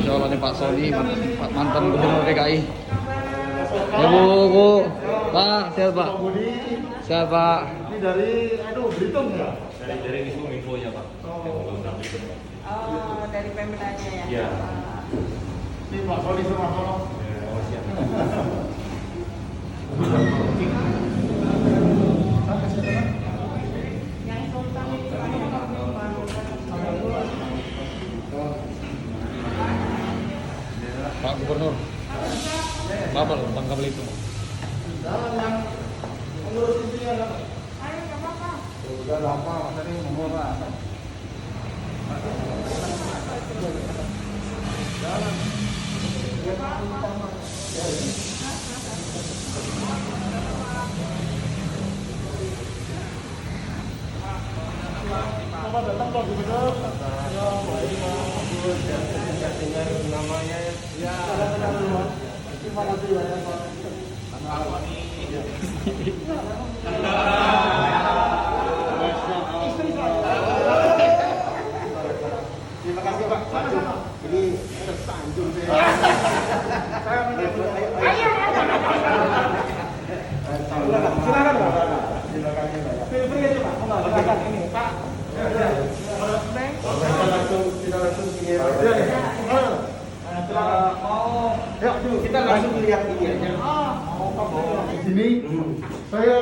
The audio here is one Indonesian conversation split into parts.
Masya Allah nih Pak Sony, mantan gubernur DKI. Ya Bu, Pak, sehat Pak. Sehat Pak. Ini dari Belitung ya? Dari infonya Pak. Oh, dari Pemdanya ya? Iya. Ini Pak Sony sama Sono. Oh, siap. Yang Sultan itu Pak Gubernur. Bapak loh, Bangka Belitung. Udah lama, tadi nomor apa? Selamat datang Pak Gubernur. Ya, baik Pak. Saya dengar namanya Ya, terima kasih banyak Pak. Terima kasih Pak. Ini tersanjung saya. Silakan Pak. Terima kasih banyak. Pilih aja Pak. Silakan ini Pak. Kita langsung sini. Kita langsung lihat ini aja. Di sini saya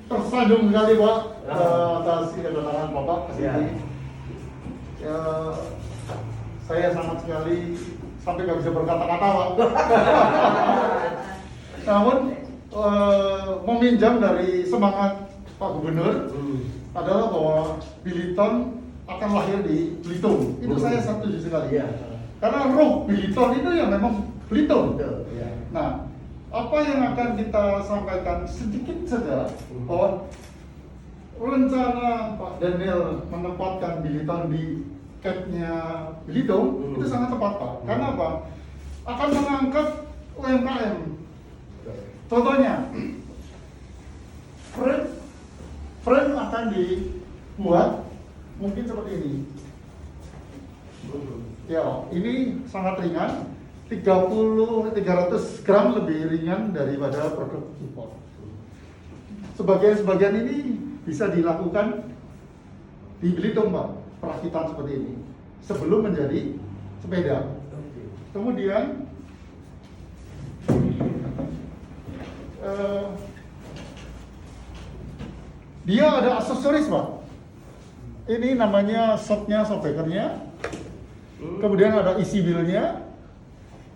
tersanjung sekali Pak atas kedatangan Bapak ke sini. Ya, saya sangat sekali sampai nggak bisa berkata-kata Pak. Namun meminjam dari semangat Pak Gubernur adalah bahwa Biliton akan lahir di Belitung. Itu saya setuju sekali. Karena roh Biliton itu yang memang Belitung. Nah, apa yang akan kita sampaikan sedikit saja bahwa rencana Pak Daniel menempatkan Biliton di capnya Belitung itu sangat tepat Pak. Karena apa? Akan mengangkat UMKM. Contohnya, frame akan dibuat mungkin seperti ini. Ya, ini sangat ringan, 300 gram lebih ringan daripada produk impor. Sebagian ini bisa dilakukan di Belitung Pak, perakitan seperti ini sebelum menjadi sepeda. Kemudian dia ada aksesoris Pak. Ini namanya shocknya, shockbreakernya. Kemudian ada isi wheelnya.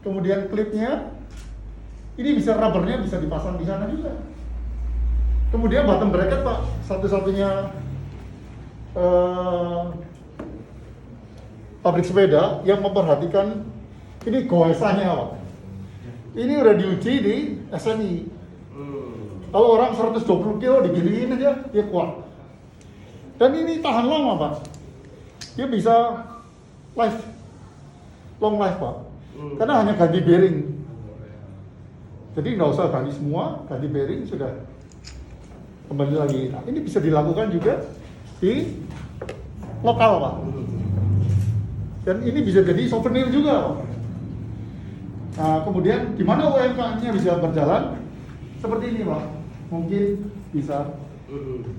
Kemudian klipnya. Ini bisa rubbernya bisa dipasang di sana juga. Kemudian bottom bracket Pak, satu-satunya pabrik sepeda yang memperhatikan ini goesannya Pak. Ini udah diuji di SNI. Kalau orang 120 kilo diginiin aja, dia kuat. Dan ini tahan lama Pak. Dia bisa long life Pak. Karena hanya ganti bearing. Jadi nggak usah ganti semua, ganti bearing sudah kembali lagi. Nah, ini bisa dilakukan juga di lokal Pak. Dan ini bisa jadi souvenir juga Pak. Nah, kemudian di mana UMKM-nya bisa berjalan? Seperti ini Pak. Mungkin bisa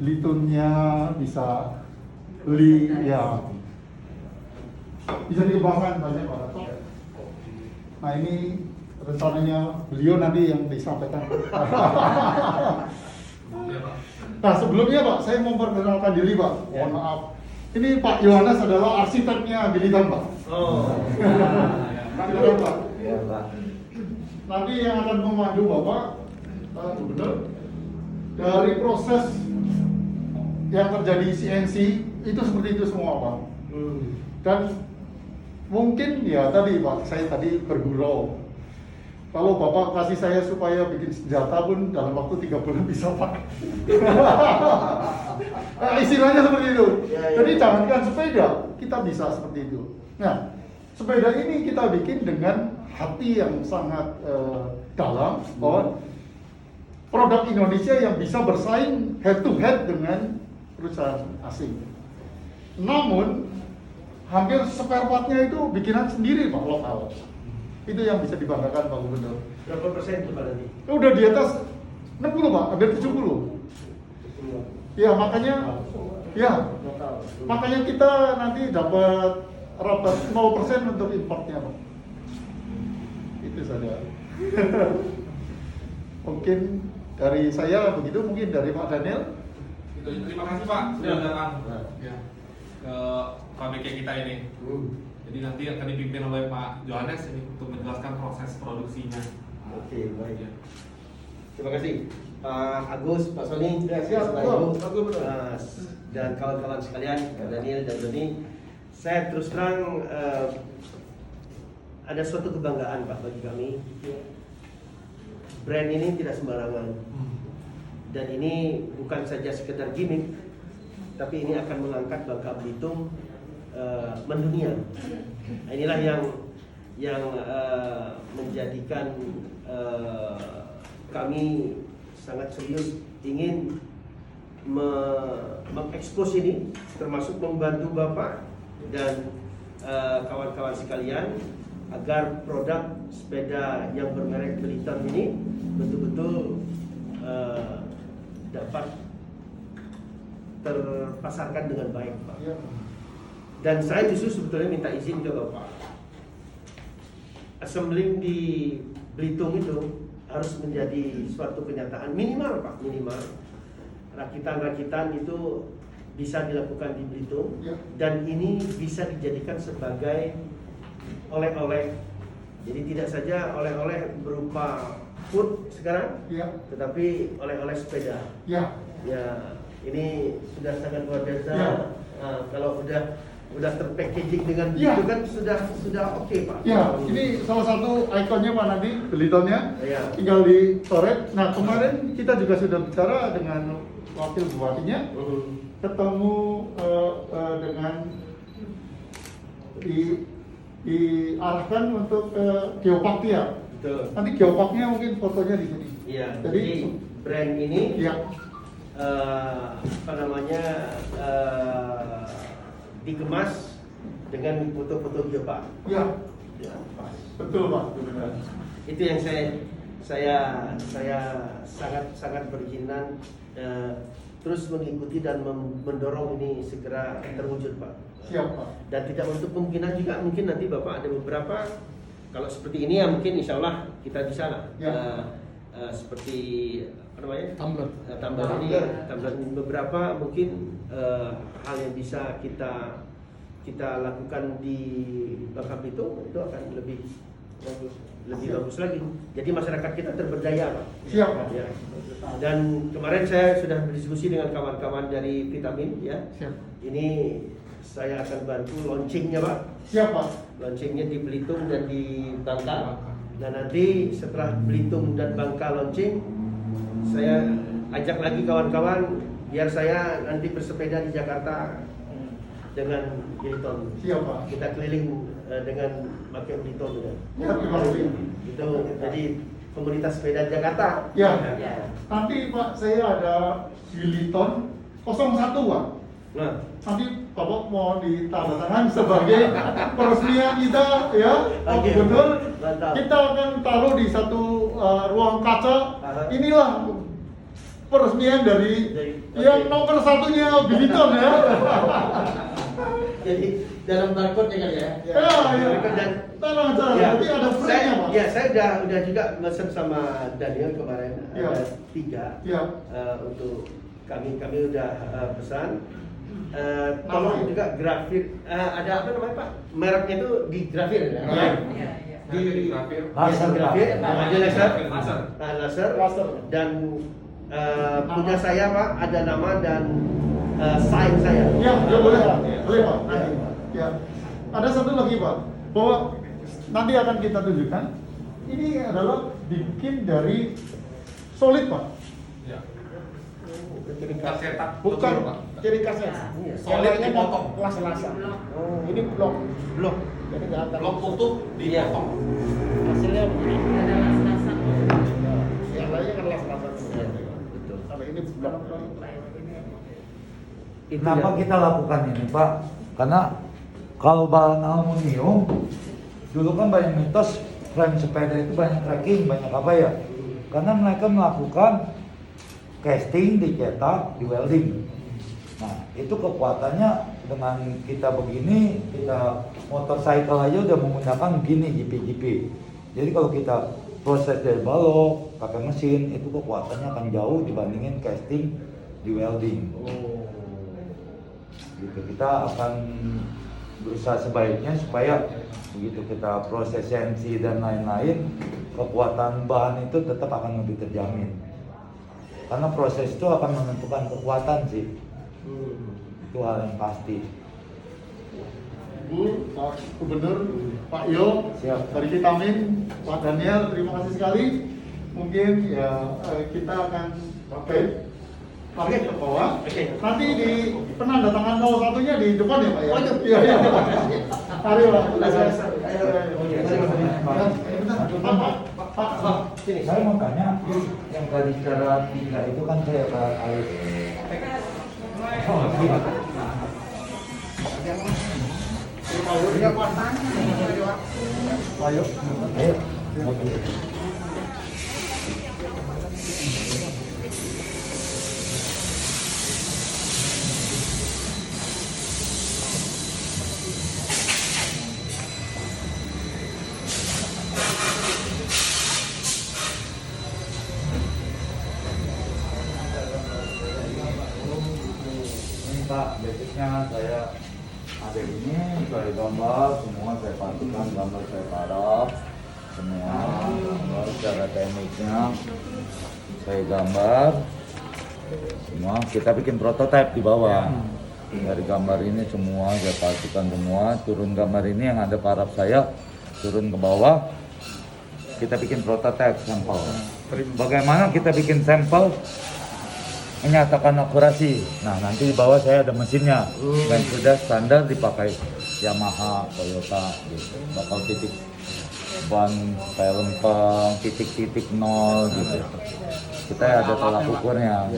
litunnya, bisa ya bisa dikembangkan banyak Pak. Nah, ini rencananya beliau nanti yang disampaikan. Nah, sebelumnya Pak, saya memperkenalkan diri Pak. Mohon maaf. Ini Pak Yohanes adalah arsiteknya Biliton Pak. Silakan Pak. Ya, Pak. Nanti yang akan memandu Bapak Gubernur dari proses yang terjadi CNC itu seperti itu semua Pak. Dan mungkin ya tadi Pak, saya tadi bergurau. Kalau Bapak kasih saya supaya bikin senjata pun dalam waktu 3 bulan bisa Pak. Nah, istilahnya seperti itu. Jadi jangankan sepeda, kita bisa seperti itu. Nah, sepeda ini kita bikin dengan hati yang sangat dalam bahwa produk Indonesia yang bisa bersaing head to head dengan perusahaan asing. Namun hampir spare part-nya itu bikinan sendiri Pak, lokal. Itu yang bisa dibanggakan Pak Gubernur. Berapa persen itu Pak nanti? Udah di atas 60 Pak, hampir 70. Ya makanya, ya makanya kita nanti dapat rapat 0% untuk importnya Pak. Itu saja. Mungkin dari saya begitu, mungkin dari Pak Daniel. Terima kasih Pak sudah datang ya, ke pabriknya kita ini. Jadi nanti akan dipimpin oleh Pak Johannes ini untuk menjelaskan proses produksinya. Oke, baik. Terima kasih Pak Agus, Pak Sony, Ya, siap, Pak betul. Ibu, dan kawan-kawan sekalian, Pak Daniel dan Doni. Saya terus terang ada suatu kebanggaan Pak bagi kami. Brand ini tidak sembarangan. Dan ini bukan saja sekedar gimmick, tapi ini akan mengangkat Bangka Belitung mendunia. Nah, inilah yang menjadikan kami sangat serius ingin mengekspos ini, termasuk membantu Bapak dan kawan-kawan sekalian agar produk sepeda yang bermerek Belitung ini betul-betul dapat terpasarkan dengan baik Pak. Ya. Dan saya justru sebetulnya minta izin ke Bapak, assembling di Belitung itu harus menjadi suatu kenyataan minimal Pak, minimal rakitan-rakitan itu bisa dilakukan di Belitung Ya. dan ini bisa dijadikan sebagai oleh-oleh. Jadi tidak saja oleh-oleh berupa food sekarang, Ya. tetapi oleh-oleh sepeda. Ya. Ya, ini sudah sangat luar biasa. Ya. Nah, kalau udah terpackaging dengan Ya. itu kan sudah oke Pak. Ya, ini salah satu ikonnya Pak nanti, Belitonnya, Ya. tinggal dicoret. Nah kemarin kita juga sudah bicara dengan wakil bupatinya, ketemu dengan diarahkan untuk Geopark ya. Betul. Nanti Geoparknya mungkin fotonya di sini. Iya. Jadi, Jadi brand ini ya, apa namanya dikemas dengan foto-foto Geopark. ya, Ya. betul Pak. Itu yang saya sangat berkenan terus mengikuti dan mendorong ini segera terwujud Pak. Siap Pak. Dan tidak untuk kemungkinan juga mungkin nanti Bapak ada beberapa kalau seperti ini ya mungkin insya Allah kita bisa lah Ya. seperti apa namanya Tumbler. tumbler ini beberapa mungkin hal yang bisa kita lakukan di Bangka Belitung itu akan lebih bagus lagi. Jadi masyarakat kita terberdaya Pak. Siap Pak. Ya. Dan kemarin saya sudah berdiskusi dengan kawan-kawan dari Vitamin ya. Siap. Ini saya akan bantu launchingnya Pak. Siap Pak. Launchingnya di Belitung dan di Bangka. Dan nanti setelah Belitung dan Bangka launching, saya ajak lagi kawan-kawan biar saya nanti bersepeda di Jakarta dengan Belitung. Siap Pak. Kita keliling dengan pakai Belitung ya. Ya, terima kasih. Itu jadi komunitas sepeda Jakarta. Ya. Nanti Pak saya ada Beliton 01 Pak. Nah, Nanti Bapak mau ditandatangan sebagai peresmian kita ya, Pak Oke. Gubernur. Mantap. Kita akan taruh di satu ruang kaca. Aha. Inilah peresmian dari yang oke. nomor satunya Beliton ya. jadi dalam barcode ya kali ya. Ya. Dan Taruh aja. ya, Nanti ada frame-nya Pak. saya udah juga mesen sama Daniel kemarin Ya. ada 3 Ya. untuk kami udah pesan. Tolong Namanya? juga grafir ada apa namanya Pak? Mereknya itu di grafir ya? Ya. Di grafir. laser grafir, ada laser, Laser. laser, dan punya saya Pak ada nama dan sign saya. Ya, boleh Pak. Boleh Pak. Ya. Nanti. Ya. Ada satu lagi Pak, bahwa nanti akan kita tunjukkan. Ini adalah dibikin dari solid Pak. Ya. Ciri Bukan cetak, Bukan betul, Pak. ciri khasnya. Iya. Solid dipotong. Las-lasan. Oh. Ini blok. Blok. Jadi nggak akan. Blok utuh Iya. dipotong. Hasilnya begini. Ada las-lasan. Yang lainnya kan las-lasan. Iya, betul. Kalau ini blok. Itu Kenapa ya. kita lakukan ini Pak? Karena Kalau bahan aluminium, dulu kan banyak mitos frame sepeda itu banyak cracking, banyak apa ya? Karena mereka melakukan casting, dicetak, di welding. Nah, itu kekuatannya dengan kita begini, kita motorcycle aja udah menggunakan gini GP. Jadi kalau kita proses dari balok, pakai mesin, itu kekuatannya akan jauh dibandingin casting di welding. Gitu, kita akan berusaha sebaiknya supaya begitu kita proses CNC dan lain-lain, kekuatan bahan itu tetap akan lebih terjamin. Karena proses itu akan menentukan kekuatan sih. Itu hal yang pasti. Bu, Pak Gubernur, Pak Yo, Siap. dari Vitamin, Pak Daniel, terima kasih sekali. Mungkin ya kita akan pakai target ke bawah. Oke. Nanti di penandatangan 01-nya di depan ya Pak ya. Oh, itu. Iya, iya. Mari Pak. Pak. Sini, saya mau tanya, yang tadi cara tiga itu kan saya ke air. Ayo. Pak, basicnya saya ada ini, saya gambar semua, saya pastikan gambar saya paraf semua, gambar secara tekniknya saya gambar semua, kita bikin prototipe di bawah. Dari gambar ini semua saya pastikan semua, turun gambar ini yang ada paraf saya turun ke bawah, kita bikin prototipe sampel. Bagaimana kita bikin sampel menyatakan akurasi. Nah, nanti di bawah saya ada mesinnya dan sudah standar dipakai Yamaha, Toyota gitu. Bakal titik ban kayak lempeng, titik-titik nol gitu. Kita ada tolak ukurnya.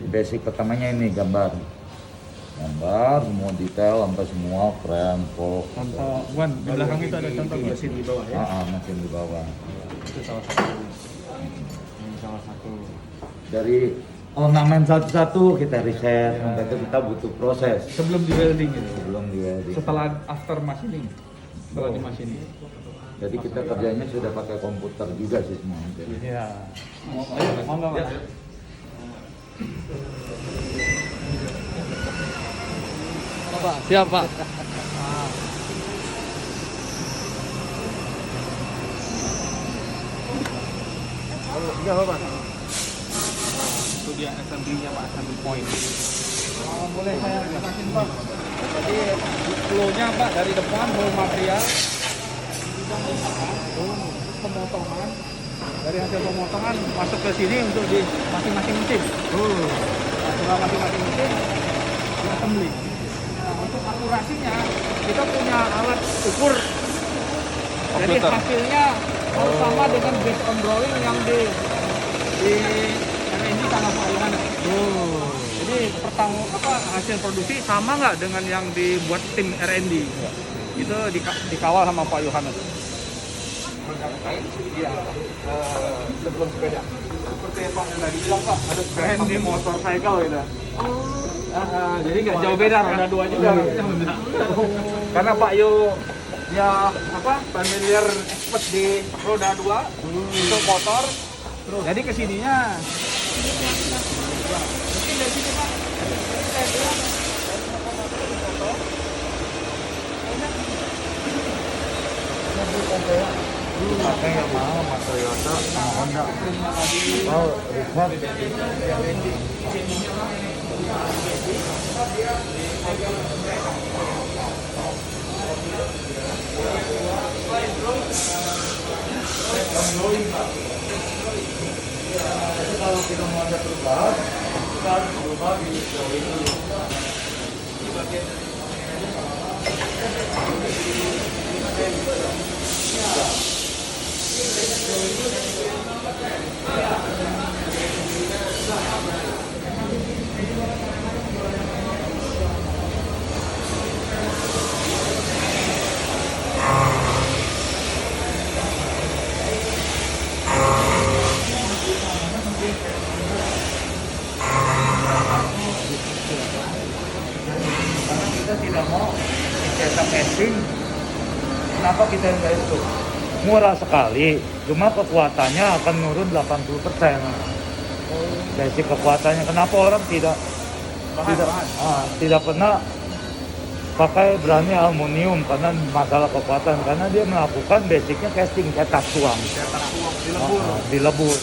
Basic pertamanya ini gambar semua detail sampai semua frame, fork. Contoh, Wan, di belakang itu ada contoh mesin di bawah ya? Mesin di bawah. Itu salah satu. Ini salah satu. Dari ornamen satu-satu kita riset, makanya kita butuh proses Sebelum di welding itu. sebelum di welding. Setelah after machining. Setelah di machining. Jadi kita kerjanya sudah pakai komputer juga sih semua. Iya. Ayo, mau nggak, Mas? Pak, siap Pak. Iya, Pak. Itu dia assembly-nya, Pak, assembly point. Boleh saya jelasin, Pak. Jadi flow-nya, Pak, dari depan flow material pemotongan, dari hasil pemotongan masuk ke sini untuk di masing-masing mesin. Setelah masing-masing mesin di assembly. Nah, untuk akurasinya kita punya alat ukur. Jadi Komputer. hasilnya harus sama dengan based on drawing yang di R&D sama Pak Yohanes. Jadi hasil produksi sama nggak dengan yang dibuat tim R&D? Itu dikawal sama Pak Yohanes. Iya. Sebelum sepeda. Seperti yang Pak tadi bilang, Pak, ada keren di motorcycle gitu. Jadi nggak jauh beda, roda dua juga. Karena Pak Yo ya familiar expert di roda 2 untuk motor. Jadi kesininya mungkin dari sini, Pak. Pakai Yamaha, sama Toyota, sama Honda. Oh, riset. Jadi kalau kita mau ada perubahan, kita harus berubah di drawing dulu. casing, kenapa kita nggak itu? Murah sekali, cuma kekuatannya akan menurun 80%. Basic kekuatannya, kenapa orang tidak pernah pakai berani aluminium karena masalah kekuatan, karena dia melakukan basicnya casting, cetak tuang dilebur.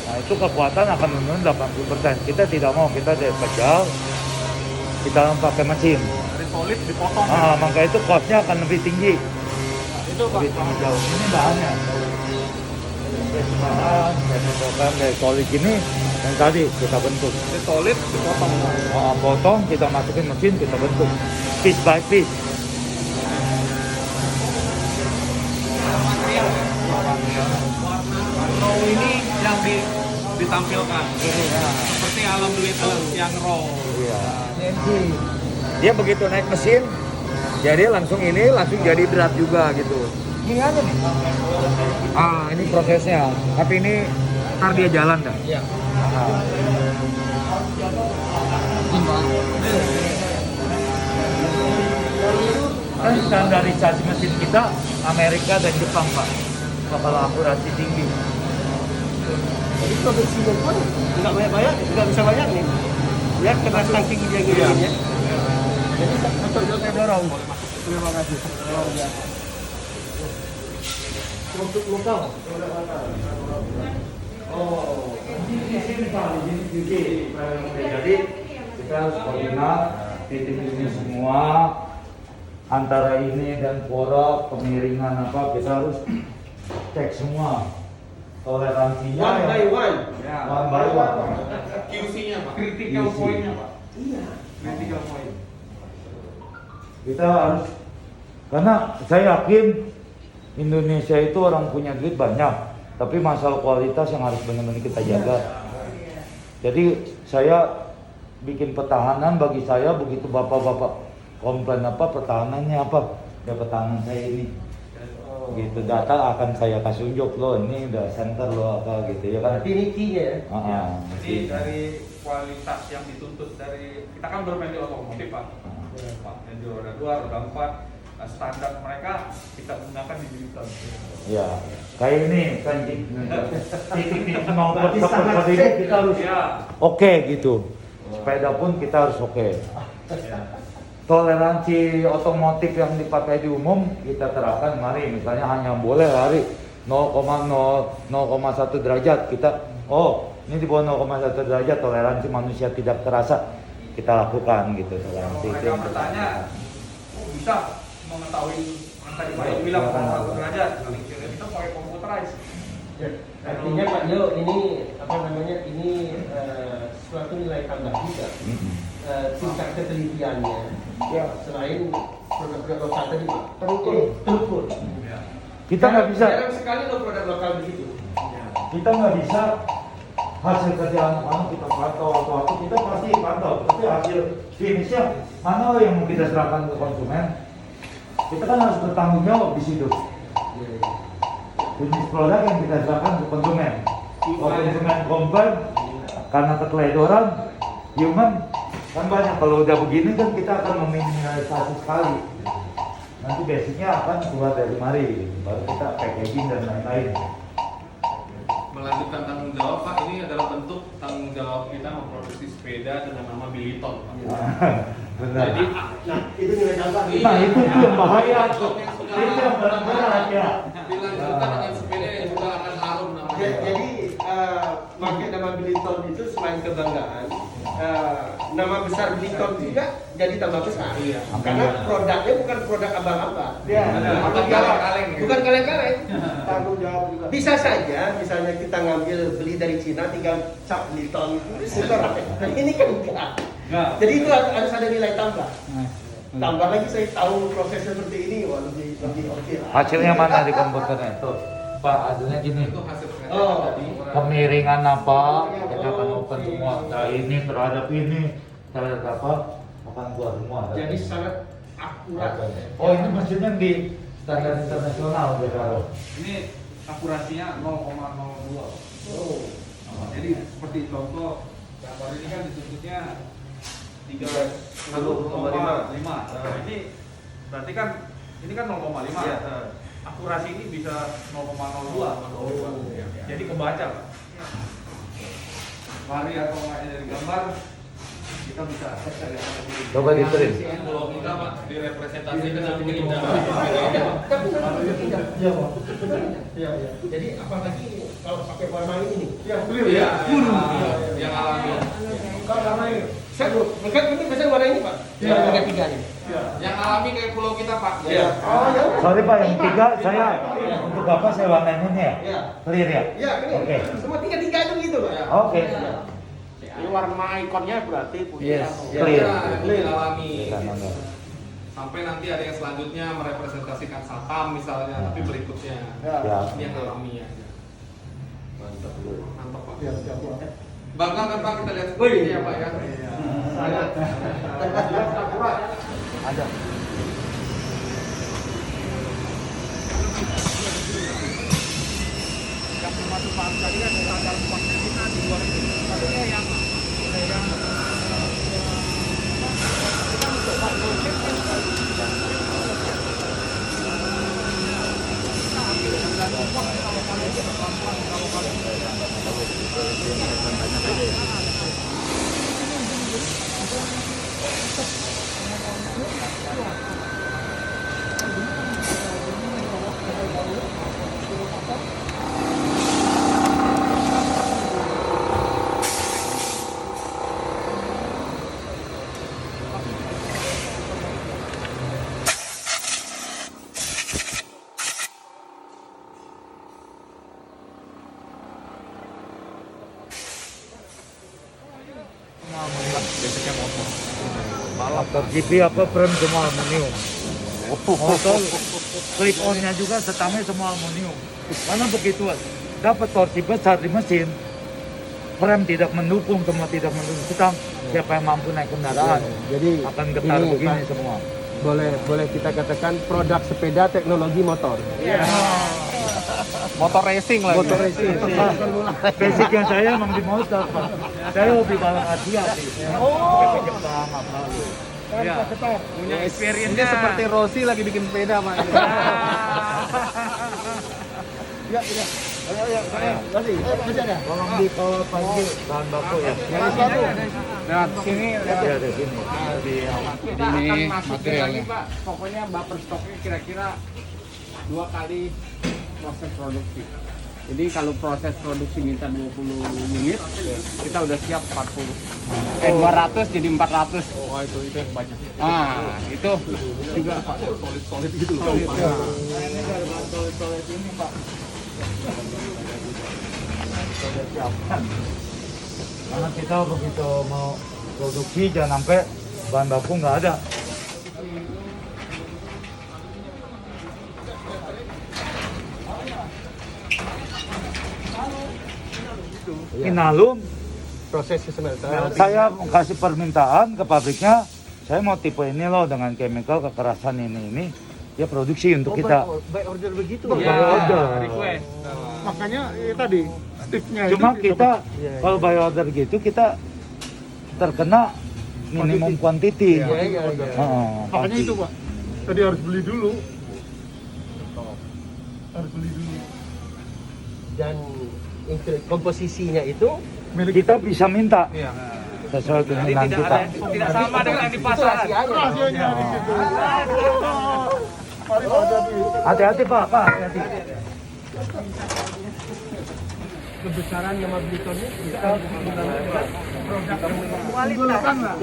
Nah itu kekuatan akan menurun 80%. Kita tidak mau, kita dari pedal, kita pakai mesin. Dari solid dipotong. Maka itu costnya akan lebih tinggi. Itu Pak. Lebih tinggi jauh. Ini bahannya. Bahan dari solid ini yang tadi kita bentuk. Dari solid dipotong. Potong, kita masukin mesin, kita bentuk piece by piece. Material. Raw ini yang ditampilkan. Seperti alhamdulillah yang raw. Iya. Dia begitu naik mesin, jadi langsung jadi berat juga gitu. Ini aja nih. Ini prosesnya. Tapi ini ntar dia jalan dah. Iya. Standarisasi mesin kita Amerika dan Jepang, Pak. Bakal akurasi tinggi. Jadi produksinya pun nggak banyak, nggak bisa banyak nih. Lihat keras tangking dia gini ya. Jadi betul saya dorong. Terima kasih. Untuk lokal. Jadi kita harus koordinat titik ini semua antara ini dan pora kemiringan apa, kita harus cek semua toleransinya. One by one. One by one. QC-nya Pak. Critical Isi. point-nya Pak. Iya. Critical point. Kita harus, karena saya yakin Indonesia itu orang punya duit banyak, tapi masalah kualitas yang harus benar-benar kita jaga. Jadi saya bikin pertahanan, bagi saya begitu bapak-bapak komplain apa pertahanannya apa, ya pertahanan saya ini. Gitu, data akan saya kasih unjuk loh, ini udah center loh apa gitu ya kan. Berarti ini key-nya ya. Jadi dari kualitas yang dituntut dari, kita kan bermain di otomotif Pak. Pak, yang di roda 2, roda 4, standar mereka kita gunakan di Biliton. Ya, kayak ini kan titik-titik mau seperti ini kita harus oke gitu. Sepeda pun kita harus oke. Toleransi otomotif yang dipakai di umum kita terapkan, mari misalnya hanya boleh lari 0,1 derajat, kita ini di bawah 0,1 derajat toleransi manusia tidak terasa, kita lakukan gitu toleransi. Kalau mereka bertanya, bisa mengetahui yang tadi Pak Yo bilang 1 derajat, kita pakai computerized. Artinya Pak Jo, ini apa namanya? Ini suatu nilai tambah juga. Tingkat ketelitiannya. Ya, selain produk-produk lokal tadi Pak, terukur. Kita nggak bisa. Jarang sekali loh produk lokal begitu. Kita nggak bisa hasil kerja anak-anak kita pantau atau kita pasti pantau, tapi hasil finishnya mana yang mau kita serahkan ke konsumen, kita kan harus bertanggung jawab di situ. Jenis produk yang kita serahkan ke konsumen, kalau konsumen komplain karena keteledoran human kan banyak. Kalau udah begini kan kita akan meminimalisasi sekali, nanti basicnya akan keluar dari mari, baru kita packaging dan lain-lain. Melanjutkan tanggung jawab Pak, ini adalah bentuk tanggung jawab kita memproduksi sepeda dengan nama Biliton Pak. Benar. Jadi Itu nilai tambah. Nah itu yang bahaya tuh. Itu yang berat ya. dilanjutkan dengan sepeda yang juga akan harum namanya. Jadi pakai nama Biliton itu selain kebanggaan, nama besar Biliton juga jadi tambah besar. Iya. Karena produknya bukan produk abang-abang. Bukan kaleng-kaleng. Bukan kaleng-kaleng. Tanggung jawab juga. Bisa saja, misalnya kita ngambil beli dari Cina tinggal cap Biliton itu. Nah, ini kan enggak. Jadi itu harus ada nilai tambah. Tambah lagi saya tahu proses seperti ini, wah lebih oke lah. Hasilnya mana di komputernya itu? Pak, hasilnya gini. Itu hasil penelitian Oh. tadi. Kemiringan apa? Kita akan open semua. Nah ini terhadap ini terhadap apa? Akan keluar semua. Jadi sangat akurat. Oh ini mesinnya di standar internasional ya kalau. Ini akurasinya 0,02. Oh. Jadi seperti contoh, gambar ini kan dituntutnya 30,5. 30,5. Nah, ini Berarti kan ini kan 0,5. Iya. Akurasi ini bisa 0,02. Jadi kebaca, Pak. Lari atau enggaknya dari gambar kita bisa Coba di print. Pulau kita Pak direpresentasikan nanti kita. Tapi nanti tidak. Iya, Pak. Iya. Jadi apalagi kalau pakai warna ini nih. Ya, clear Iya, ya. yang alami. Karena ini. Saya bukan ini biasanya warna ini, Pak. Iya. Yang tiga ini. Yang alami kayak pulau kita Pak. Iya. Oh, ya. Sorry Pak, yang 3 saya untuk apa saya warnain ini ya? Iya. Clear ya? Iya, ini. Oke. Semua tiga-tiga itu gitu, Pak. Oke. ini warna ikonnya berarti putih. Yes. Clear. Yang alami. Nah. Sampai nanti ada yang selanjutnya merepresentasikan Satam misalnya, tapi berikutnya. Ya. Ini yang alami aja. Mantap lu. Mantap Pak. Ya, siap, Pak. Bangga kan Pak kita lihat seperti ini ya Pak ya. Sangat. Ada. Yang termasuk Pak tadi kan standar kualitas kita di luar itu. Maksudnya yang Motor GP apa frame semua aluminium. Motor clip on-nya juga setangnya semua aluminium. Karena begitu dapat torsi besar di mesin, frame tidak mendukung, semua tidak mendukung. Setang siapa yang mampu naik kendaraan, Jadi akan getar ini, begini Pak, semua. boleh kita katakan produk sepeda teknologi motor. motor racing lagi. Motor racing. Basicnya saya emang di motor, Pak. Saya hobi balap Asia sih. Oh. Jepang apa gitu. Iya. Punya experience-nya. Ini seperti Rossi lagi bikin sepeda, Pak. Ya, ya. Ayo, Rossi. Masih ada. Tolong di kalau pagi bahan baku ya. Nah, sini Ya ada sini. kita Ini akan masukin materialnya. lagi Pak. Pokoknya bumper stoknya kira-kira 2 kali proses produksi. Jadi kalau proses produksi minta 20 unit, kita udah siap 40. 200 jadi 400. Oh, itu yang banyak. Ah, itu juga Pak solid gitu loh. Ini solid ini Pak. Sudah siapkan. Karena kita begitu mau produksi jangan sampai bahan baku nggak ada. Inalum, Proses smelter. saya kasih permintaan ke pabriknya, saya mau tipe ini loh dengan chemical kekerasan ini, dia produksi untuk kita. By order begitu. By order. Request. Makanya tadi sticknya Cuma itu kita Iya, kalau by order gitu kita terkena minimum quantity. Iya, iya. makanya itu Pak. Tadi harus beli dulu. Harus beli dulu. Dan komposisinya itu Milik Kita bisa minta Iya. sesuai Jadi keinginan kita. tidak sama dengan yang di itu pasaran. rahasianya. rahasianya di situ. Mari Pak Jadi. Hati-hati Pak, hati-hati. Kebesaran yang Mablitonnya kita menggunakan produk yang Kualitas lah.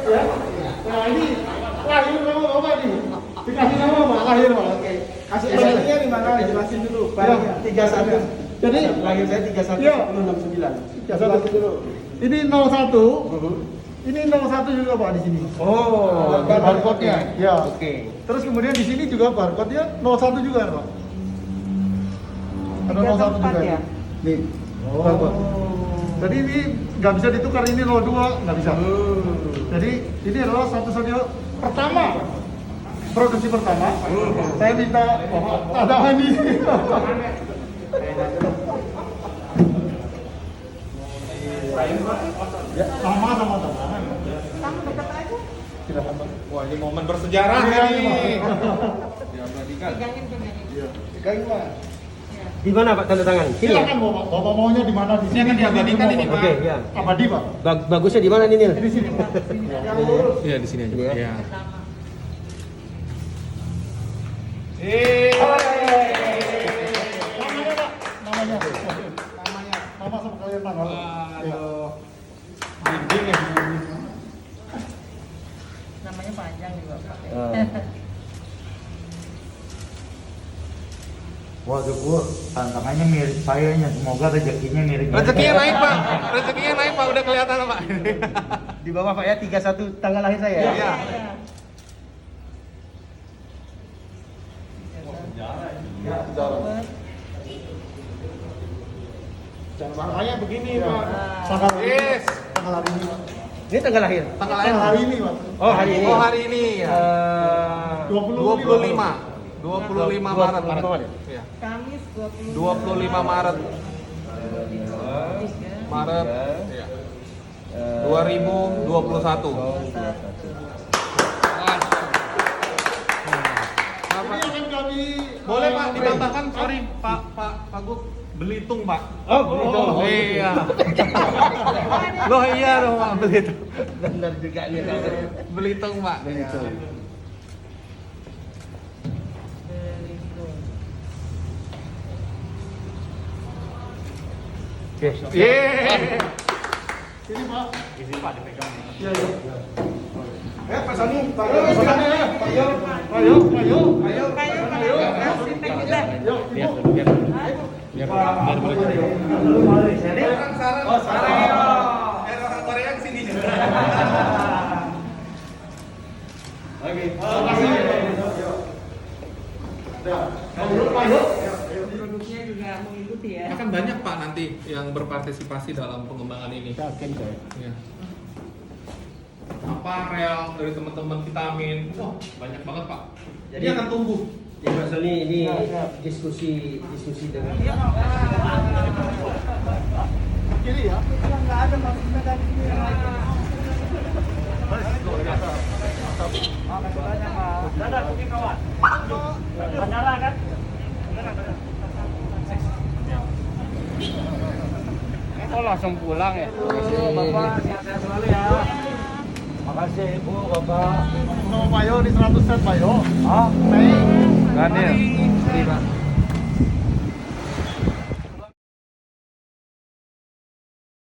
Ya. Nah ini lahir nama Bapak nih. Dikasih nama Pak, lahir Pak. Oke. Kasih SNI-nya di mana? Jelasin dulu. Ya, 31. Jadi Lahir saya 31 Iya. 1069. ya, satu dulu. Ini 01. Ini 01 juga Pak di sini. Oh, Barcode-nya. Ya. Oke. Terus kemudian di sini juga barcode-nya 01 juga Pak. Ada 01 juga. ya? Nih. Barcode. Jadi ini nggak bisa ditukar, ini 02 nggak bisa. Jadi ini adalah satu-satunya pertama produksi pertama. Saya minta ada ini. Ya, sama teman. Sama dekat aja. Silakan Pak. Wah, ini momen bersejarah Iya, nih. Pegangin. Pegang Pak. Ya. Di mana Pak tanda tangan? Sini ya? Silakan Bapak maunya di mana di Ini akan diabadikan ini, Pak. Oke, ya. Abadi Pak. Bagusnya di mana nih, Nil? Di sini Pak. Iya, di sini aja. Iya. Iya. Namanya Pak. Namanya. Nama sama kalian tanggal. Waduh. Namanya panjang juga Pak. Waduh, Bu, tantangannya mirip sayanya. Semoga rezekinya mirip. Rezekinya naik, Pak. Rezekinya naik, Pak. Udah kelihatan, Pak. Di bawah Pak ya, 31 tanggal lahir saya. Iya. Makanya begini Pak. Tanggal Yes. tanggal hari ini Pak. Ini tanggal lahir. Tanggal lahir. Tanggal hari ini Pak. Oh, hari ini. Oh, hari ini ya. 25. 25 Maret. Maret. Iya. Kamis 25 Maret. Maret. Iya. 2021. Ini akan kami Boleh Pak ditambahkan, sorry Pak Gup, Belitung Pak. Oh, Belitung. Iya. Loh iya dong Pak, Belitung. Benar juga nih. Belitung Pak. Belitung. Oke. Yeay. Ini Pak. Pak Sani, Pak Ayo, ayo. kasih teh kita. Oh, sarang. Orang Korea kesini juga. Oke. Produknya juga mengikuti ya. Akan banyak Pak nanti yang berpartisipasi dalam pengembangan ini. Yakin saya. Iya. Aparel dari teman-teman vitamin, wah banyak banget Pak. Jadi Jadi- akan tumbuh. Jadi Mas Sani ini diskusi dengan Kiri ya. Nggak ada maksudnya dari sini yang lain. Oh langsung pulang ya? Bapak, sehat selalu ya. Makasih Ibu, Bapak. Mau Mayo di 100 set Mayo. Ah, Naik. Ganil. Terima.